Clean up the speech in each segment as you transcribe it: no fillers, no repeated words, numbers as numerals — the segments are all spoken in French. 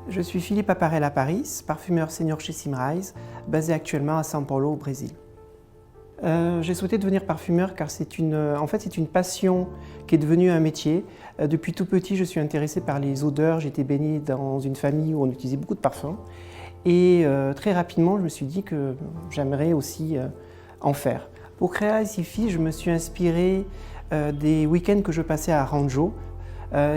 Je suis Philippe Aparella Paris, parfumeur senior chez Symrise, basé actuellement à São Paulo au Brésil. J'ai souhaité devenir parfumeur car c'est une passion qui est devenue un métier. Depuis tout petit, je suis intéressé par les odeurs. J'ai été baigné dans une famille où on utilisait beaucoup de parfums. Et très rapidement, je me suis dit que j'aimerais aussi en faire. Pour créer Recife, je me suis inspiré des week-ends que je passais à Hangzhou,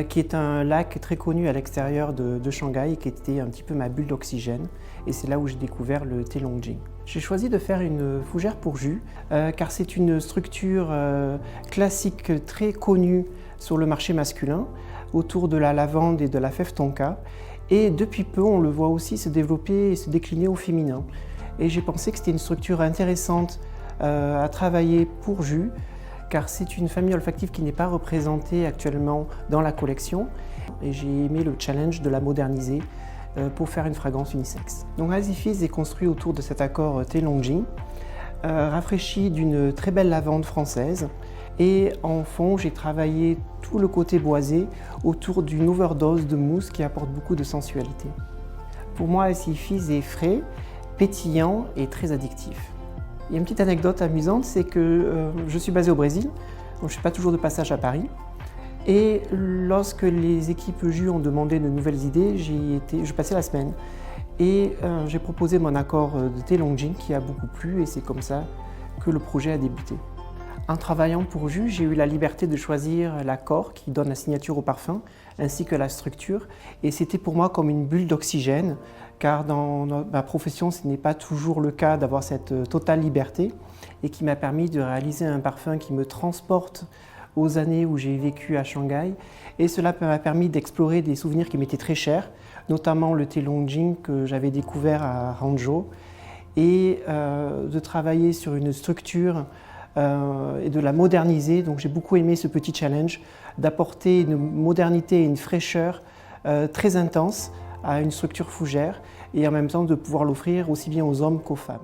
qui est un lac très connu à l'extérieur de Shanghai et qui était un petit peu ma bulle d'oxygène. Et c'est là où j'ai découvert le thé Longjing. J'ai choisi de faire une fougère pour jus car c'est une structure classique très connue sur le marché masculin autour de la lavande et de la fève tonka. Et depuis peu, on le voit aussi se développer et se décliner au féminin. Et j'ai pensé que c'était une structure intéressante à travailler pour jus, car c'est une famille olfactive qui n'est pas représentée actuellement dans la collection. Et j'ai aimé le challenge de la moderniser pour faire une fragrance unisexe. Donc Recife est construit autour de cet accord thé Longjing, rafraîchi d'une très belle lavande française. Et en fond, j'ai travaillé tout le côté boisé autour d'une overdose de mousse qui apporte beaucoup de sensualité. Pour moi, Recife est frais, pétillant et très addictif. Il y a une petite anecdote amusante, c'est que je suis basé au Brésil, donc je ne suis pas toujours de passage à Paris. Et lorsque les équipes jus ont demandé de nouvelles idées, je passais la semaine. Et j'ai proposé mon accord de thé Longjing qui a beaucoup plu et c'est comme ça que le projet a débuté. En travaillant pour jus, j'ai eu la liberté de choisir l'accord qui donne la signature au parfum, ainsi que la structure. Et c'était pour moi comme une bulle d'oxygène, car dans ma profession, ce n'est pas toujours le cas d'avoir cette totale liberté, et qui m'a permis de réaliser un parfum qui me transporte aux années où j'ai vécu à Shanghai. Et cela m'a permis d'explorer des souvenirs qui m'étaient très chers, notamment le thé Longjing que j'avais découvert à Hangzhou, et de travailler sur une structure et de la moderniser. Donc j'ai beaucoup aimé ce petit challenge d'apporter une modernité et une fraîcheur très intense à une structure fougère et en même temps de pouvoir l'offrir aussi bien aux hommes qu'aux femmes.